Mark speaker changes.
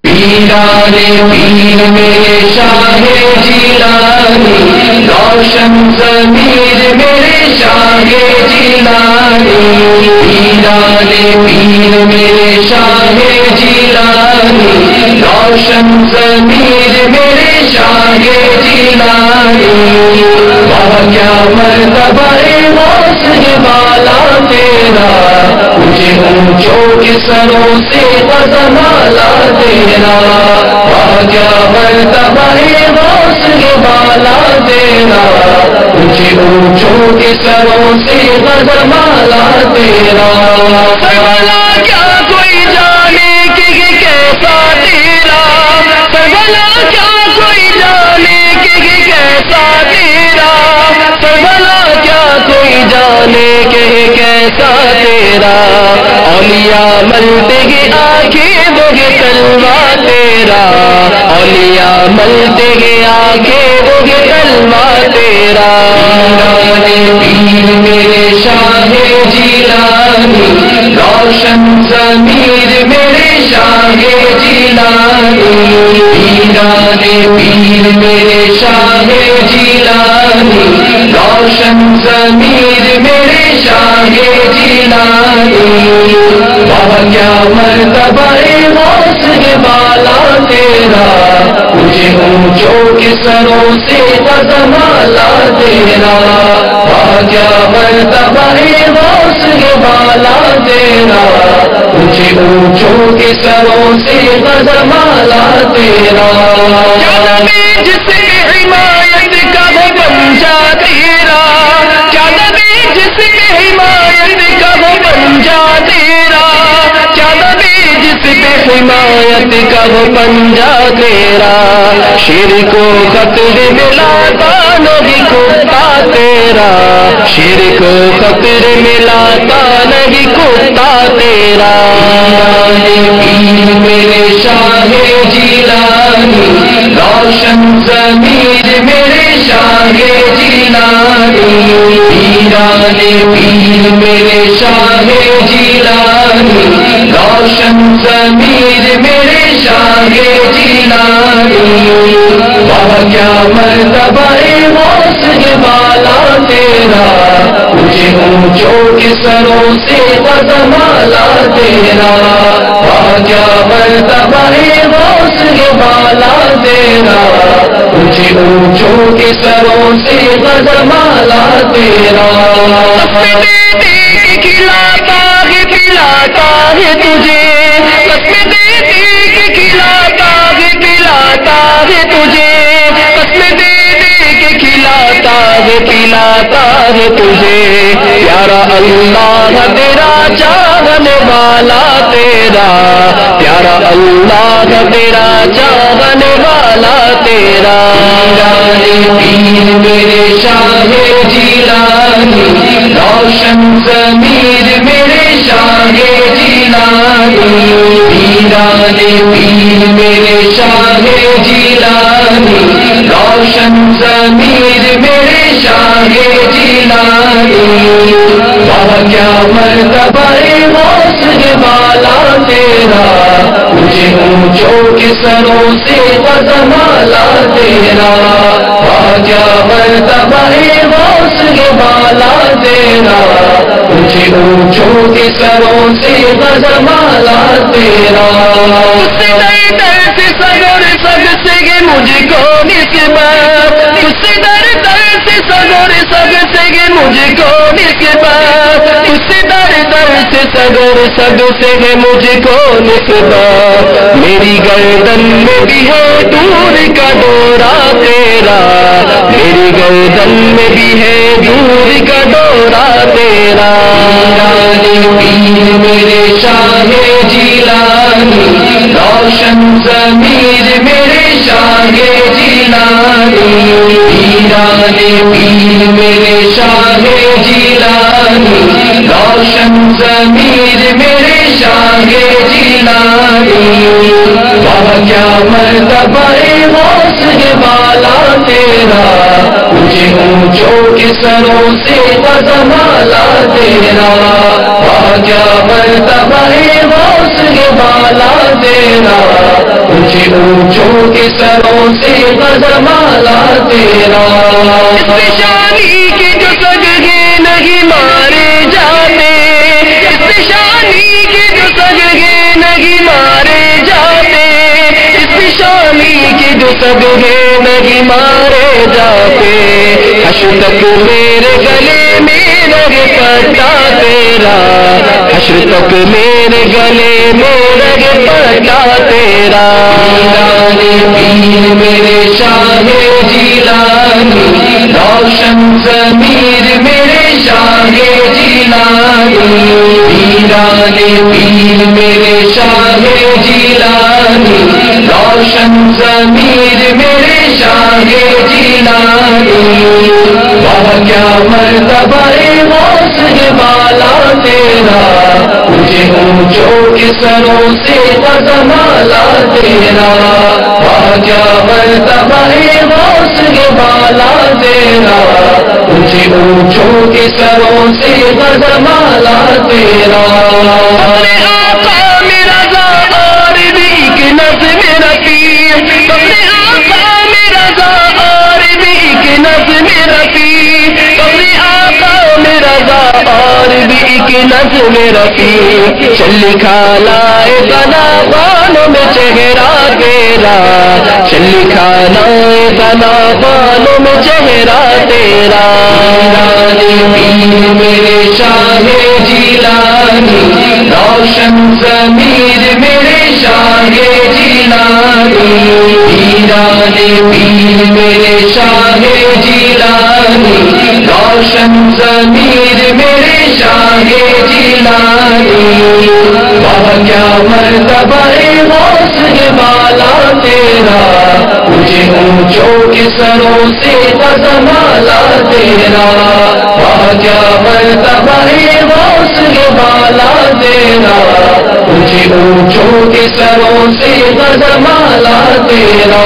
Speaker 1: پیرانے پیر میرے شاہ جیلانی، روشن ضمیر میرے شاہ جیلانی، پیرانے پیر میرے شاہ جیلانی، روشن ضمیر میرے شاہ جیلانی، وہاں کیا مرتبہ غوث بالا تیرا، مجھے اونچوں کے سروں سے غزمالا تیرا، وہاں کیا مرتبہ غوث بالا تیرا، مجھے اونچوں کے سروں سے غزمالا تیرا، سربلا کیا کوئی جانے کہ یہ کیسا تیرا، سربلا کیا کوئی جانے کہ یہ کیسا تیرا، سربلا کیا کوئی جانے کہ یہ کیسا تیرا، اولیاء ملتے گے آنکھیں بگے کلمہ تیرا، اولیاء ملتے گے آنکھیں بگے کلمہ تیرا، پیر میرے شاہ جیلانی، روشن ضمیر میرے شاہ جیلانی، پیرانے پیر میرے شاہ جیلانی، روشن ضمیر میرے شاہ جیلانی، وہاں کیا مرتبہ غوث بالا تیرا، مجھے اونچوں کے سروں سے غزمالا تیرا، وہاں کیا مرتبہ غوث بالا تیرا، مجھے اونچوں کے سروں سے غزمالا تیرا، کیا نبی جس کی حمایت کا وہ بنجا تیرا، کیا نبی جس کی حمایت کا وہ بنجا تیرا، کیا نبی جس پہ حمایت کا وہ پنجا تیرا، شیر کو خطرے میں لاتا نہیں کتا تیرا، شیر کو خطرے میں لاتا نہیں کتا تیرا، پیر میرے شاہ جیلانی، روشن ضمیر میرے شاہ جیلانی، پیرانے پیر میرے شاہ جیلانی، روشن ضمیر میرے شاہ جیلانی، وہاں کیا مرتبہ غوث بالا تیرا، مجھے اونچوں کے سروں سے غزمالا تیرا، وہاں کیا مرتبہ غوث بالا تیرا، مجھے اونچوں کے سروں سے غزمالا تیرا، کھلاتا ہے پلاتا ہے تجھے، قسم دے دے کے کھلاتا ہے پلاتا ہے تجھے، قسم دے دے کے کھلاتا ہے پلاتا ہے تجھے، پیارا اللہ تیرا چاہنے والا تیرا، پیارا اللہ تیرا چاہنے والا تیرا، پیر میرے شاہ جیلانی، روشن ضمیر میرے شاہ جیلانی، پیرانے پیر میرے شاہ جیلانی، روشن ضمیر میرے شاہ جیلانی، وہاں کیا مرتبہ غوث بالا تیرا، مجھے اونچوں کے سروں سے غزمالا تیرا، وہاں کیا مرتبہ غوث بالا تیرا، مجھے اونچوں کے سروں سے غزمالا تیرا، اس در در سے سگر سگ سے مجھ کو نسبت، اس در در سے سگر سگ سے مجھ کو نسبت، اس در در سے سگر سگ سے مجھ کو نسبت، میری گردن میں بھی ہے دور کا ڈورا تیرا، میری گردن میں بھی ہے دور کا ڈورا تیرا، پیر میرے شاہ جیلانی، روشن ضمیر میرے شاہ جیلانی، پیرانے پیر میرے شاہ جیلانی، روشن ضمیر میرے شاہ جیلانی، وہاں کیا مرتبہ غوث بالا تیرا، مجھے اونچوں کے سروں سے غزمالا تیرا، وہاں کیا مرتبہ غوث بالا تیرا، کے سروں سے غزمالا تیرا، اس پیشانی کے جو سجدے نہیں مارے جاتے، اس پیشانی کے جو سجدے نہیں مارے جاتے، اس پیشانی کے جو سجدے نہیں مارے جاتے، حشر تک میرے گلے میں رگ پٹا تیرا، حشر تک میرے گلے میں رگ پٹا تیرا، پیر میرے شاہ جیلانی، روشن ضمیر میرے شاہ جیلانی، پیرانے پیر میرے شاہ جیلانی، روشن ضمیر میرے شاہ جیلانی، واہ کیا مرتبہ غوث بالا تیرا، مجھے اونچوں کے سروں سے غزمالا تیرا، واہ کیا مرتبہ غوث بالا تیرا، مجھے اونچوں کے سروں سے غزمالا تیرا، اپنے آقا میرا ذا اور بھی ایک نظم رفیع، اپنے آقا میرا ذا اور بھی ایک نظم رفیع، اپنے آقا میرا ذا اور بھی ایک نظم رفیع، چل کھالائے بنا بالوں میں چہرہ تیرا، چل کھالائے بنا بالوں میں چہرہ تیرا، پیر میرے شاہ جیلانی، روشن ضمیر میرے شاہ جیلانی، پیرانے پیر میرے شاہ جیلانی، روشن ضمیر میرے شاہ جیلانی، واہ کیا مرتبہ غوث بالا تیرا، مجھے اونچوں کے سروں سے غزمالا تیرا، واہ کیا مرتبہ غوث بالا تیرا، مجھے اونچوں کے سروں سے غزمالا تیرا۔